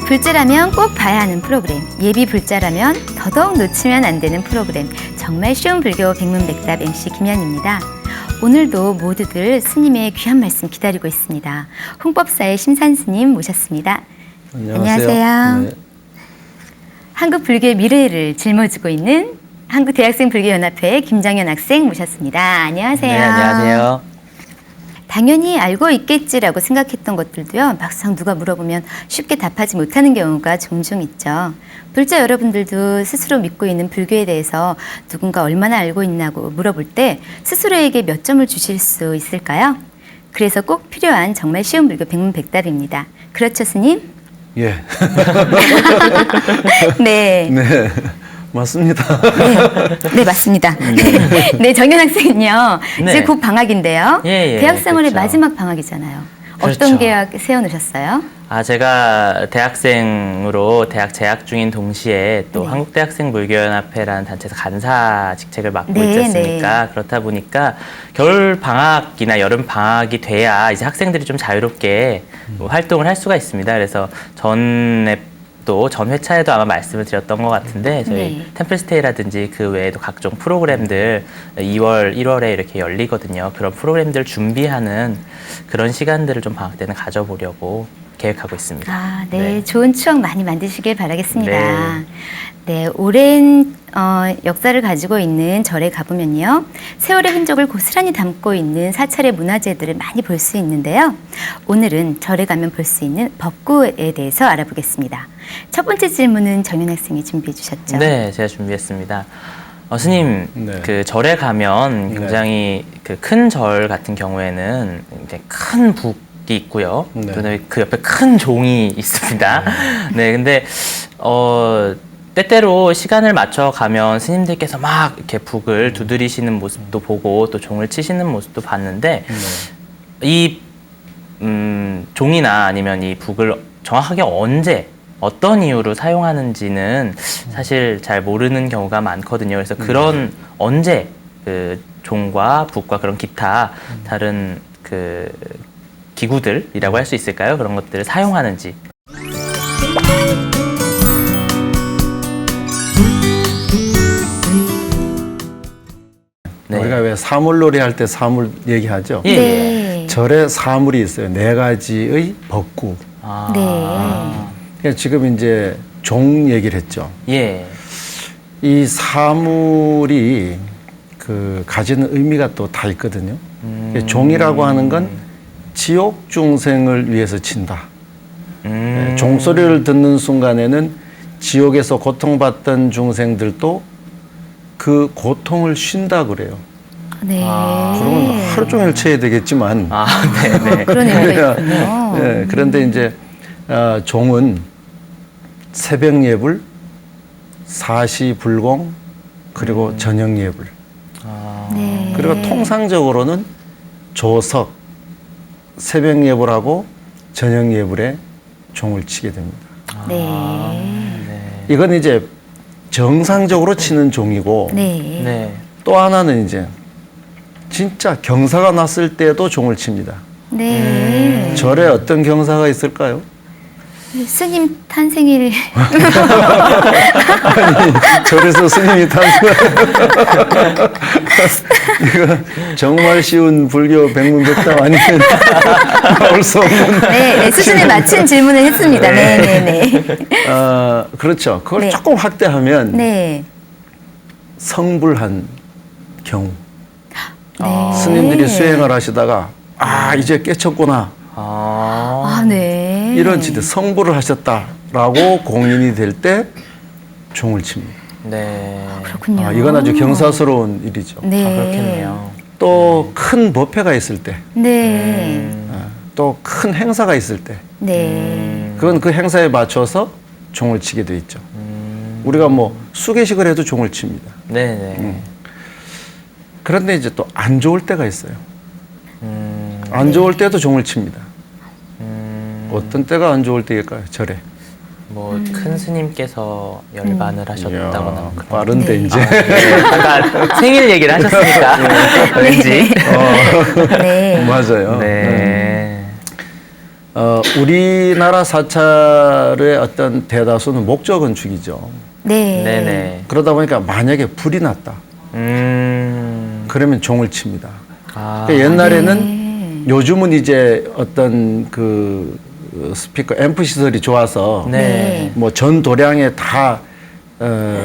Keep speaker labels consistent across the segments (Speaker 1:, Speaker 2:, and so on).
Speaker 1: 불자라면 꼭 봐야 하는 프로그램, 예비 불자라면 더더욱 놓치면 안 되는 프로그램, 정말 쉬운 불교 백문백답 MC 김연입니다. 오늘도 모두들 스님의 귀한 말씀 기다리고 있습니다. 홍법사의 심산 스님 모셨습니다. 안녕하세요. 네. 한국 불교의 미래를 짊어지고 있는 한국대학생불교연합회 김정현 학생 모셨습니다. 안녕하세요.
Speaker 2: 네, 안녕하세요.
Speaker 1: 당연히 알고 있겠지라고 생각했던 것들도요, 막상 누가 물어보면 쉽게 답하지 못하는 경우가 종종 있죠. 불자 여러분들도 스스로 믿고 있는 불교에 대해서 누군가 얼마나 알고 있나고 물어볼 때 스스로에게 몇 점을 주실 수 있을까요? 그래서 꼭 필요한 정말 쉬운 불교 백문백답입니다. 그렇죠, 스님?
Speaker 3: 예.
Speaker 1: 네.
Speaker 3: 네. 맞습니다.
Speaker 1: 네, 맞습니다. 네, 정현 학생은요,
Speaker 2: 네.
Speaker 1: 이제 곧 방학인데요.
Speaker 2: 예,
Speaker 1: 대학 생활의
Speaker 2: 그렇죠.
Speaker 1: 마지막 방학이잖아요.
Speaker 2: 그렇죠.
Speaker 1: 어떤 계획 세워놓으셨어요?
Speaker 2: 제가 대학생으로 대학 재학 중인 동시에 또
Speaker 1: 네.
Speaker 2: 한국대학생불교연합회라는 단체에서 간사 직책을 맡고
Speaker 1: 네,
Speaker 2: 있지 않습니까? 그렇다 보니까 겨울 방학이나 여름 방학이 돼야 이제 학생들이 좀 자유롭게 활동을 할 수가 있습니다. 그래서 전 회차에도 아마 말씀을 드렸던 것 같은데 저희
Speaker 1: 네.
Speaker 2: 템플스테이라든지 그 외에도 각종 프로그램들 2월, 1월에 이렇게 열리거든요. 그런 프로그램들 준비하는 그런 시간들을 좀 방학 때는 가져보려고 계획하고 있습니다.
Speaker 1: 네. 좋은 추억 많이 만드시길 바라겠습니다.
Speaker 2: 네.
Speaker 1: 네, 오랜 역사를 가지고 있는 절에 가보면요, 세월의 흔적을 고스란히 담고 있는 사찰의 문화재들을 많이 볼 수 있는데요. 오늘은 절에 가면 볼 수 있는 법구에 대해서 알아보겠습니다. 첫 번째 질문은 정현 학생이 준비해 주셨죠?
Speaker 2: 네, 제가 준비했습니다. 스님,
Speaker 3: 네.
Speaker 2: 그 절에 가면 굉장히 그 큰 절 같은 경우에는 이제 큰 북이 있고요.
Speaker 3: 네.
Speaker 2: 그다음에 그 옆에 큰 종이 있습니다. 네, 근데 때때로 시간을 맞춰 가면 스님들께서 막 이렇게 북을 두드리시는 모습도 보고 또 종을 치시는 모습도 봤는데 이 종이나 아니면 이 북을 정확하게 언제 어떤 이유로 사용하는지는 사실 잘 모르는 경우가 많거든요. 그래서 그런 언제 그 종과 북과 그런 기타 다른 그 기구들이라고 할 수 있을까요? 그런 것들을 사용하는지.
Speaker 3: 네. 우리가 왜 사물놀이 할 때 사물 얘기하죠?
Speaker 2: 예.
Speaker 1: 네.
Speaker 3: 절에 사물이 있어요. 4가지의 법구.
Speaker 1: 네.
Speaker 3: 지금 이제 종 얘기를 했죠.
Speaker 2: 예.
Speaker 3: 이 사물이 그 가지는 의미가 또 다 있거든요. 종이라고 하는 건 지옥 중생을 위해서 친다. 종소리를 듣는 순간에는 지옥에서 고통받던 중생들도 그 고통을 쉰다 그래요.
Speaker 1: 네.
Speaker 3: 그러면 하루 종일 쳐야 되겠지만.
Speaker 2: 네네.
Speaker 1: 그런 의미가 있군요.
Speaker 3: 네, 그런데 이제 종은 새벽 예불, 사시 불공, 그리고 저녁 예불.
Speaker 1: 네.
Speaker 3: 그리고 통상적으로는 조석, 새벽 예불하고 저녁 예불에 종을 치게 됩니다.
Speaker 1: 네.
Speaker 3: 이건 이제 정상적으로 치는 종이고,
Speaker 1: 네.
Speaker 2: 네.
Speaker 3: 또 하나는 이제 진짜 경사가 났을 때도 종을 칩니다.
Speaker 1: 네.
Speaker 3: 절에 어떤 경사가 있을까요?
Speaker 1: 스님 탄생일.
Speaker 3: 아니, 절에서 스님이 이거 정말 쉬운 불교 백문백답 아니면 나올 수 없는.
Speaker 1: 네, 수준에 맞춘 질문을 했습니다. 네.
Speaker 3: 그렇죠. 그걸
Speaker 1: 네.
Speaker 3: 조금 확대하면
Speaker 1: 네.
Speaker 3: 성불한 경우.
Speaker 1: 네.
Speaker 3: 스님들이 수행을 하시다가 이제 깨쳤구나.
Speaker 1: 네.
Speaker 3: 이런 짓에 성불을 하셨다라고 공인이 될 때 종을 칩니다.
Speaker 2: 네.
Speaker 1: 그렇군요.
Speaker 3: 이건 아주 경사스러운 일이죠.
Speaker 1: 네.
Speaker 2: 그렇겠네요.
Speaker 3: 또 큰 법회가 있을 때,
Speaker 1: 네.
Speaker 3: 또 큰 행사가 있을 때,
Speaker 1: 네.
Speaker 3: 그건 그 행사에 맞춰서 종을 치게 돼 있죠. 우리가 뭐 수계식을 해도 종을 칩니다.
Speaker 2: 네네.
Speaker 3: 그런데 이제 또 안 좋을 때가 있어요. 안 좋을 때도 종을 칩니다. 어떤 때가 안 좋을 때일까요? 절에.
Speaker 2: 뭐 큰 스님께서 열반을 하셨다거나 그런.
Speaker 3: 빠른데
Speaker 1: 네.
Speaker 3: 이제.
Speaker 2: 아까 생일 얘기를 하셨으니까 왠지.
Speaker 1: 네.
Speaker 3: 맞아요.
Speaker 2: 네.
Speaker 3: 우리나라 사찰의 어떤 대다수는 목적은 죽이죠.
Speaker 1: 네.
Speaker 2: 네네.
Speaker 3: 그러다 보니까 만약에 불이 났다. 그러면 종을 칩니다.
Speaker 2: 아.
Speaker 3: 그러니까 옛날에는
Speaker 1: 네.
Speaker 3: 요즘은 이제 어떤 그 스피커 앰프 시설이 좋아서
Speaker 2: 네.
Speaker 3: 뭐 전 도량에 다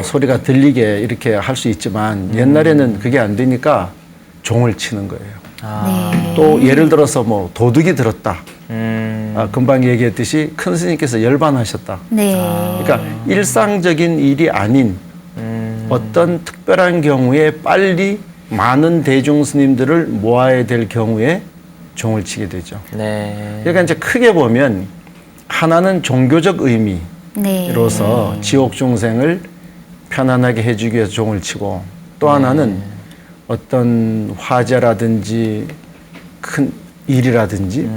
Speaker 3: 소리가 들리게 이렇게 할 수 있지만 옛날에는 그게 안 되니까 종을 치는 거예요.
Speaker 2: 아.
Speaker 1: 네.
Speaker 3: 또 예를 들어서 뭐 도둑이 들었다.
Speaker 2: 음.
Speaker 3: 금방 얘기했듯이 큰 스님께서 열반하셨다.
Speaker 1: 네.
Speaker 3: 그러니까 일상적인 일이 아닌 어떤 특별한 경우에 빨리 많은 대중 스님들을 모아야 될 경우에 종을 치게 되죠.
Speaker 2: 네.
Speaker 3: 그러니까 이제 크게 보면 하나는 종교적
Speaker 1: 네.
Speaker 3: 의미로서 지옥 중생을 편안하게 해주기 위해서 종을 치고 또 하나는 어떤 화제라든지 큰 일이라든지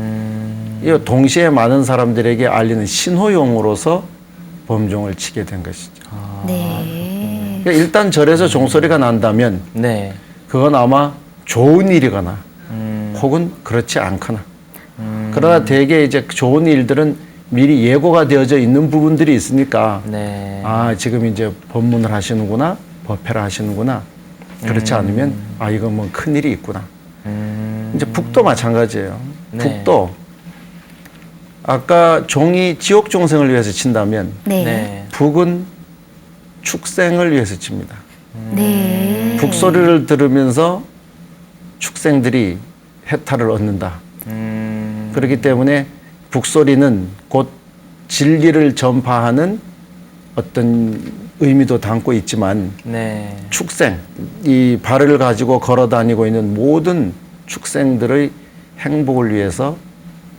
Speaker 3: 이 동시에 많은 사람들에게 알리는 신호용으로서 범종을 치게 된 것이죠.
Speaker 1: 네.
Speaker 3: 그러니까 일단 절에서 종소리가 난다면
Speaker 2: 네.
Speaker 3: 그건 아마 좋은 일이거나 혹은 그렇지 않거나 그러나 대개 이제 좋은 일들은 미리 예고가 되어져 있는 부분들이 있으니까
Speaker 2: 네.
Speaker 3: 아 지금 이제 법문을 하시는구나 법회를 하시는구나 그렇지 않으면 아 이거 뭐 큰일이 있구나. 이제 북도 마찬가지예요.
Speaker 2: 네.
Speaker 3: 북도 아까 종이 지옥 중생을 위해서 친다면
Speaker 1: 네.
Speaker 2: 네.
Speaker 3: 북은 축생을 위해서 칩니다.
Speaker 1: 네.
Speaker 3: 북소리를 들으면서 축생들이 해탈을 얻는다. 그렇기 때문에 북소리는 곧 진리를 전파하는 어떤 의미도 담고 있지만
Speaker 2: 네.
Speaker 3: 축생, 이 발을 가지고 걸어 다니고 있는 모든 축생들의 행복을 위해서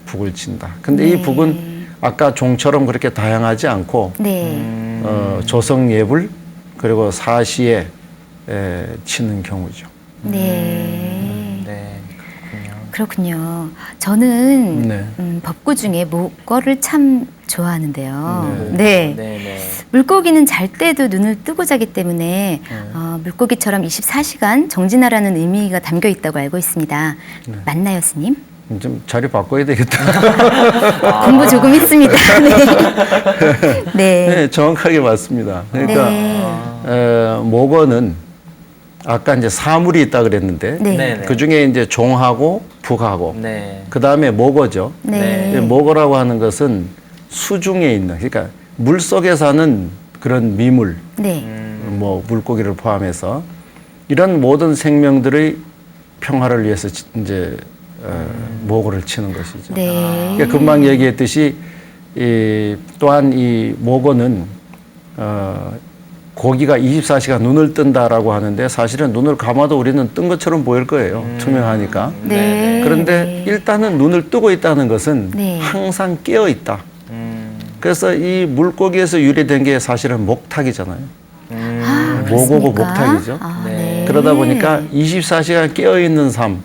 Speaker 3: 북을 친다. 근데 이 북은 아까 종처럼 그렇게 다양하지 않고
Speaker 1: 네.
Speaker 3: 조성 예불 그리고 사시에 치는 경우죠.
Speaker 1: 네.
Speaker 2: 네. 그렇군요.
Speaker 1: 그렇군요. 저는
Speaker 3: 네.
Speaker 1: 법구 중에 목걸을 참 좋아하는데요.
Speaker 3: 네.
Speaker 1: 네.
Speaker 2: 네.
Speaker 1: 물고기는 잘 때도 눈을 뜨고 자기 때문에 물고기처럼 24시간 정진하라는 의미가 담겨 있다고 알고 있습니다. 맞나요, 스님?
Speaker 3: 좀 자리 바꿔야 되겠다.
Speaker 1: 공부 조금 했습니다. 네. 네.
Speaker 3: 네, 정확하게 맞습니다. 그러니까
Speaker 1: 네.
Speaker 3: 목어는 아까 이제 사물이 있다 그랬는데
Speaker 1: 네.
Speaker 2: 네.
Speaker 3: 그 중에 이제 종하고 북하고
Speaker 2: 네.
Speaker 3: 그 다음에 목어죠.
Speaker 1: 네.
Speaker 3: 목어라고 하는 것은 수중에 있는 그러니까 물 속에 사는 그런 미물,
Speaker 1: 네.
Speaker 3: 뭐 물고기를 포함해서 이런 모든 생명들의 평화를 위해서 이제 목어를 치는 것이죠.
Speaker 1: 네.
Speaker 3: 그러니까 금방 얘기했듯이 또한 이 목어는 고기가 24시간 눈을 뜬다라고 하는데 사실은 눈을 감아도 우리는 뜬 것처럼 보일 거예요. 투명하니까.
Speaker 1: 네.
Speaker 3: 그런데 일단은 눈을 뜨고 있다는 것은
Speaker 1: 네.
Speaker 3: 항상 깨어 있다. 그래서 이 물고기에서 유래된 게 사실은 목탁이잖아요.
Speaker 1: 아,
Speaker 3: 목오고
Speaker 1: 그렇습니까?
Speaker 3: 목탁이죠.
Speaker 1: 아,
Speaker 2: 네.
Speaker 1: 네.
Speaker 3: 그러다 보니까 24시간 깨어 있는 삶,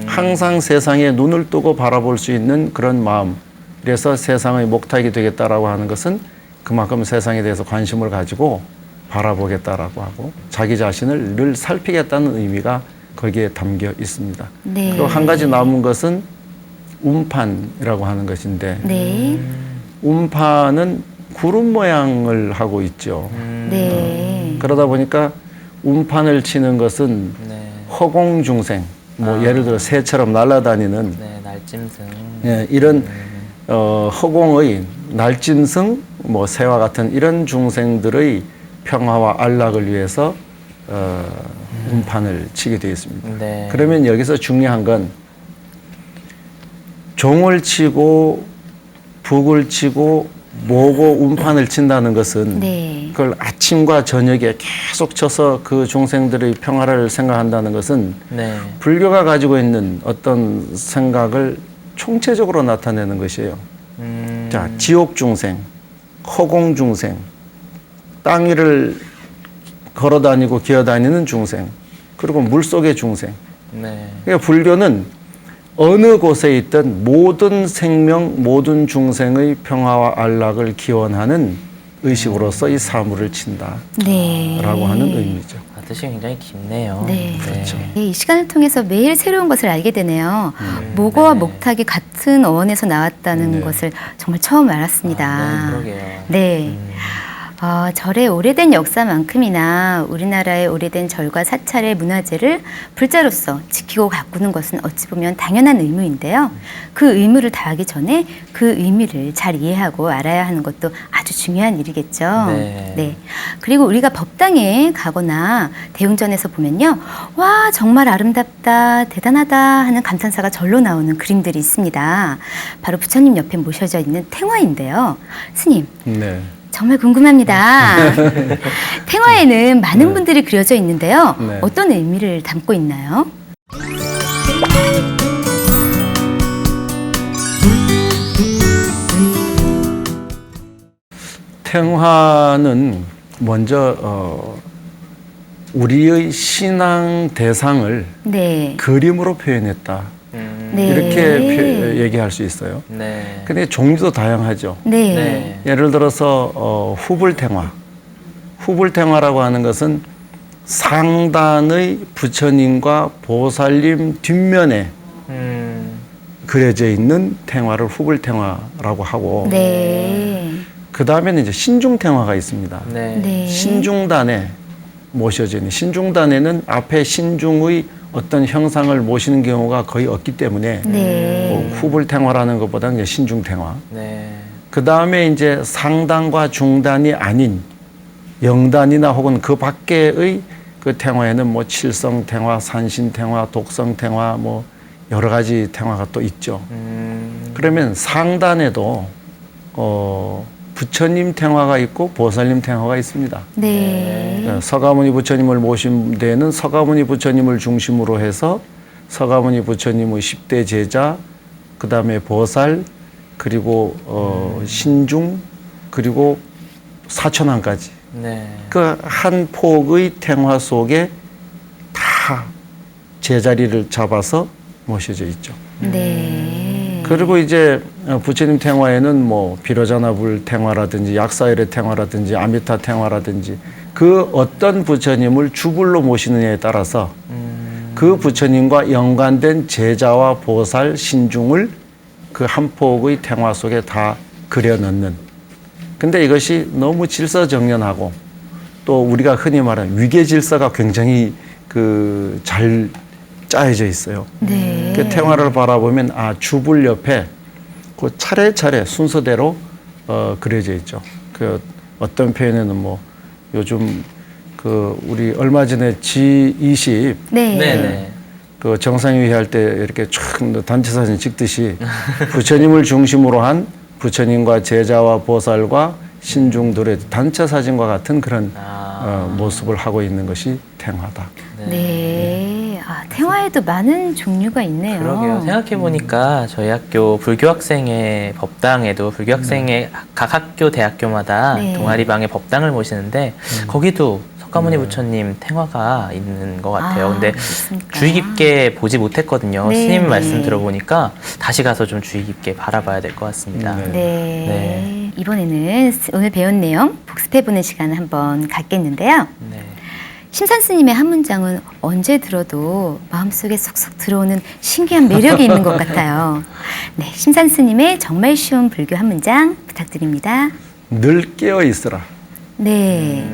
Speaker 3: 항상 세상에 눈을 뜨고 바라볼 수 있는 그런 마음. 그래서 세상의 목탁이 되겠다라고 하는 것은 그만큼 세상에 대해서 관심을 가지고 바라보겠다라고 하고 자기 자신을 늘 살피겠다는 의미가 거기에 담겨 있습니다.
Speaker 1: 네.
Speaker 3: 그리고 한 가지 남은 것은 운판이라고 하는 것인데
Speaker 1: 네.
Speaker 3: 운판은 구름 모양을 하고 있죠.
Speaker 1: 네.
Speaker 3: 그러다 보니까 운판을 치는 것은
Speaker 2: 네.
Speaker 3: 허공 중생, 뭐 예를 들어 새처럼 날아다니는
Speaker 2: 네. 날짐승.
Speaker 3: 예, 이런 허공의 날짐승, 뭐 새와 같은 이런 중생들의 평화와 안락을 위해서 운판을 치게 되어 있습니다.
Speaker 2: 네.
Speaker 3: 그러면 여기서 중요한 건 종을 치고 북을 치고 모고 운판을 친다는 것은
Speaker 1: 네.
Speaker 3: 그걸 아침과 저녁에 계속 쳐서 그 중생들의 평화를 생각한다는 것은
Speaker 2: 네.
Speaker 3: 불교가 가지고 있는 어떤 생각을 총체적으로 나타내는 것이에요. 자, 지옥 중생, 허공 중생, 땅 위를 걸어 다니고 기어 다니는 중생, 그리고 물속의 중생.
Speaker 2: 네.
Speaker 3: 그러니까 불교는 어느 곳에 있든 모든 생명, 모든 중생의 평화와 안락을 기원하는 의식으로서 이 사물을 친다라고
Speaker 1: 네.
Speaker 3: 하는 의미죠.
Speaker 2: 아, 뜻이 굉장히 깊네요.
Speaker 1: 네.
Speaker 3: 그렇죠.
Speaker 1: 네, 이 시간을 통해서 매일 새로운 것을 알게 되네요. 목어와
Speaker 2: 네.
Speaker 1: 목탁이 같은 어원에서 나왔다는
Speaker 3: 네.
Speaker 1: 것을 정말 처음 알았습니다.
Speaker 2: 네, 그러게요.
Speaker 1: 네. 절의 오래된 역사만큼이나 우리나라의 오래된 절과 사찰의 문화재를 불자로서 지키고 가꾸는 것은 어찌 보면 당연한 의무인데요. 그 의무를 다하기 전에 그 의미를 잘 이해하고 알아야 하는 것도 아주 중요한 일이겠죠.
Speaker 2: 네.
Speaker 1: 그리고 우리가 법당에 가거나 대웅전에서 보면요. 와, 정말 아름답다, 대단하다 하는 감탄사가 절로 나오는 그림들이 있습니다. 바로 부처님 옆에 모셔져 있는 탱화인데요. 스님,
Speaker 3: 네.
Speaker 1: 정말 궁금합니다. 탱화에는 많은 분들이 그려져 있는데요.
Speaker 3: 네.
Speaker 1: 어떤 의미를 담고 있나요?
Speaker 3: 탱화는 먼저 우리의 신앙 대상을
Speaker 1: 네.
Speaker 3: 그림으로 표현했다.
Speaker 1: 네.
Speaker 3: 이렇게 얘기할 수 있어요.
Speaker 2: 네.
Speaker 3: 근데 종류도 다양하죠.
Speaker 1: 네.
Speaker 2: 네.
Speaker 3: 예를 들어서 후불탱화. 후불탱화라고 하는 것은 상단의 부처님과 보살님 뒷면에 그려져 있는 탱화를 후불탱화라고 하고
Speaker 1: 네.
Speaker 3: 그 다음에는 이제 신중탱화가 있습니다.
Speaker 2: 네.
Speaker 1: 네.
Speaker 3: 신중단에 모셔져 있는 신중단에는 앞에 신중의 어떤 형상을 모시는 경우가 거의 없기 때문에
Speaker 1: 네.
Speaker 3: 후불탱화라는 것보다는 이제 신중탱화.
Speaker 2: 네.
Speaker 3: 그 다음에 이제 상단과 중단이 아닌 영단이나 혹은 그 밖에의 그 탱화에는 뭐 칠성탱화, 산신탱화, 독성탱화 뭐 여러 가지 탱화가 또 있죠. 그러면 상단에도 부처님 탱화가 있고 보살님 탱화가 있습니다.
Speaker 1: 네.
Speaker 3: 서가모니 부처님을 모신 데에는 서가모니 부처님을 중심으로 해서 서가모니 부처님의 10대 제자, 그 다음에 보살, 그리고 신중, 그리고 사천왕까지
Speaker 2: 네.
Speaker 3: 그 한 폭의 탱화 속에 다 제자리를 잡아서 모셔져 있죠.
Speaker 1: 네.
Speaker 3: 그리고 이제 부처님 탱화에는 뭐 비로자나불 탱화라든지 약사열의 탱화라든지 아미타 탱화라든지 그 어떤 부처님을 주불로 모시느냐에 따라서 그 부처님과 연관된 제자와 보살 신중을 그 한 폭의 탱화 속에 다 그려 넣는. 근데 이것이 너무 질서정연하고 또 우리가 흔히 말하는 위계 질서가 굉장히 잘 짜여져 있어요.
Speaker 1: 네.
Speaker 3: 그 탱화를 바라보면 주불 옆에 그 차례차례 순서대로 그려져 있죠. 그 어떤 표현에는 뭐 요즘 우리 얼마 전에 G20
Speaker 1: 네.
Speaker 2: 네.
Speaker 3: 그 정상회의 할 때 이렇게 촥 단체 사진 찍듯이 부처님을 중심으로 한 부처님과 제자와 보살과 신중들의 단체 사진과 같은 그런 모습을 하고 있는 것이 탱화다.
Speaker 1: 네. 탱화에도 많은 종류가 있네요.
Speaker 2: 그러게요. 생각해보니까 저희 학교 불교학생의 법당에도 불교학생의 각 학교, 대학교마다
Speaker 1: 네.
Speaker 2: 동아리방에 법당을 모시는데 거기도 석가모니 부처님 탱화가 있는 것 같아요. 근데
Speaker 1: 그렇습니까?
Speaker 2: 주의 깊게 보지 못했거든요.
Speaker 1: 네.
Speaker 2: 스님 말씀 들어보니까 다시 가서 좀 주의 깊게 바라봐야 될 것 같습니다.
Speaker 3: 네.
Speaker 1: 네. 이번에는 오늘 배운 내용 복습해보는 시간을 한번 갖겠는데요.
Speaker 2: 네.
Speaker 1: 심산 스님의 한 문장은 언제 들어도 마음속에 쏙쏙 들어오는 신기한 매력이 있는 것 같아요. 네, 심산 스님의 정말 쉬운 불교 한 문장 부탁드립니다.
Speaker 3: 늘 깨어 있으라.
Speaker 1: 네,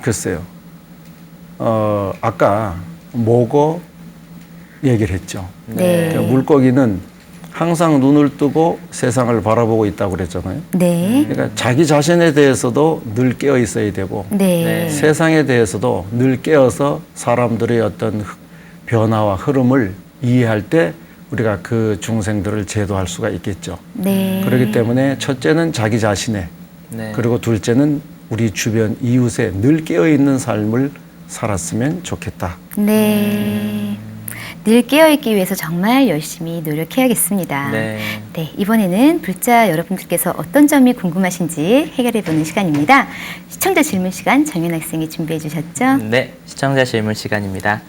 Speaker 3: 글쎄요. 아까 모고 얘기를 했죠.
Speaker 1: 네,
Speaker 3: 그러니까 물고기는 항상 눈을 뜨고 세상을 바라보고 있다고 그랬잖아요.
Speaker 1: 네,
Speaker 3: 그러니까 자기 자신에 대해서도 늘 깨어 있어야 되고
Speaker 1: 네,
Speaker 3: 세상에 대해서도 늘 깨어서 사람들의 어떤 변화와 흐름을 이해할 때 우리가 그 중생들을 제도할 수가 있겠죠.
Speaker 1: 네.
Speaker 3: 그렇기 때문에 첫째는 자기 자신의
Speaker 2: 네.
Speaker 3: 그리고 둘째는 우리 주변 이웃에 늘 깨어 있는 삶을 살았으면 좋겠다.
Speaker 1: 네. 늘 깨어있기 위해서 정말 열심히 노력해야겠습니다.
Speaker 2: 네.
Speaker 1: 네, 이번에는 불자 여러분들께서 어떤 점이 궁금하신지 해결해보는 시간입니다. 시청자 질문 시간 정연 학생이 준비해 주셨죠?
Speaker 2: 네, 시청자 질문 시간입니다.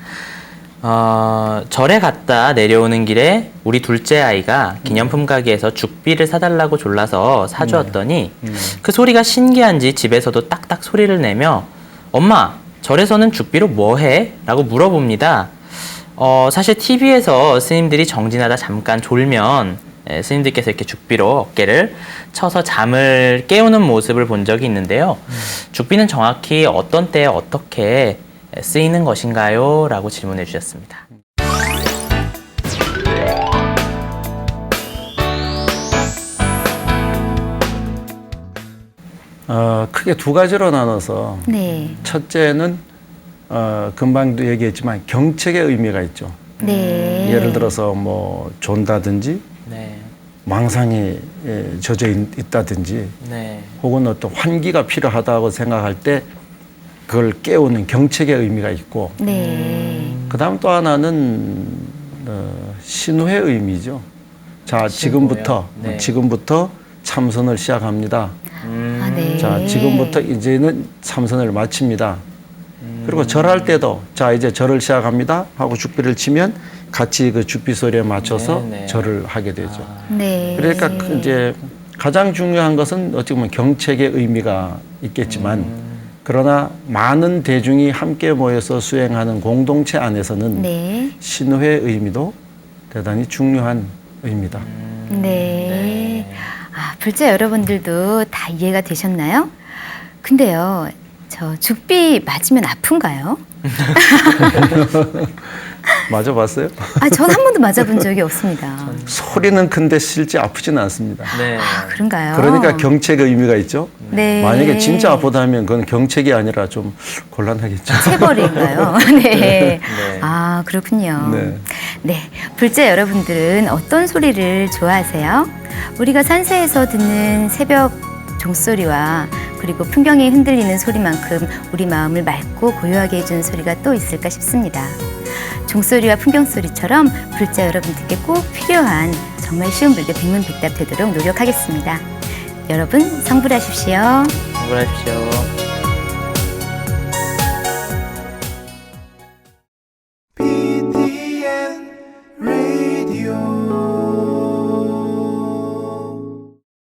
Speaker 2: 절에 갔다 내려오는 길에 우리 둘째 아이가 기념품 가게에서 죽비를 사달라고 졸라서 사주었더니 그 소리가 신기한지 집에서도 딱딱 소리를 내며 엄마, 절에서는 죽비로 뭐 해? 라고 물어봅니다. 사실 TV에서 스님들이 정진하다 잠깐 졸면 스님들께서 이렇게 죽비로 어깨를 쳐서 잠을 깨우는 모습을 본 적이 있는데요. 죽비는 정확히 어떤 때에 어떻게 쓰이는 것인가요? 라고 질문해 주셨습니다.
Speaker 3: 크게 두 가지로 나눠서
Speaker 1: 네.
Speaker 3: 첫째는 금방도 얘기했지만 경책의 의미가 있죠.
Speaker 1: 네.
Speaker 3: 예를 들어서 뭐 존다든지
Speaker 2: 네,
Speaker 3: 망상에 젖어 있다든지
Speaker 2: 네,
Speaker 3: 혹은 어떤 환기가 필요하다고 생각할 때 그걸 깨우는 경책의 의미가 있고
Speaker 1: 네.
Speaker 3: 그다음 또 하나는 신호의 의미죠. 자,
Speaker 2: 네.
Speaker 3: 지금부터 참선을 시작합니다.
Speaker 1: 아, 네.
Speaker 3: 자, 지금부터 이제는 참선을 마칩니다. 그리고 절할 때도 자, 이제 절을 시작합니다 하고 죽비를 치면 같이 그 죽비 소리에 맞춰서
Speaker 2: 네, 네.
Speaker 3: 절을 하게 되죠.
Speaker 1: 네.
Speaker 3: 그러니까 이제 가장 중요한 것은 어떻게 보면 경책의 의미가 있겠지만 그러나 많은 대중이 함께 모여서 수행하는 공동체 안에서는
Speaker 1: 네.
Speaker 3: 신호의 의미도 대단히 중요한 의미다.
Speaker 1: 네. 아, 불자 여러분들도 다 이해가 되셨나요? 근데요, 저 죽비 맞으면 아픈가요?
Speaker 3: 맞아봤어요?
Speaker 1: 아, 전 한 번도 맞아본 적이 없습니다.
Speaker 3: 소리는 큰데 실제 아프지는 않습니다.
Speaker 2: 네.
Speaker 1: 아, 그런가요?
Speaker 3: 그러니까 경책의 의미가 있죠.
Speaker 1: 네.
Speaker 3: 만약에 진짜 아프다면 그건 경책이 아니라 좀 곤란하겠죠.
Speaker 1: 체벌인가요? 네.
Speaker 2: 네.
Speaker 1: 아, 그렇군요.
Speaker 3: 네.
Speaker 1: 네. 불자 여러분들은 어떤 소리를 좋아하세요? 우리가 산세에서 듣는 새벽 종소리와 그리고 풍경이 흔들리는 소리만큼 우리 마음을 맑고 고요하게 해주는 소리가 또 있을까 싶습니다. 종소리와 풍경소리처럼 불자 여러분들께 꼭 필요한 정말 쉬운 불교 백문백답 되도록 노력하겠습니다. 여러분 성불하십시오.
Speaker 2: 공부하십시오.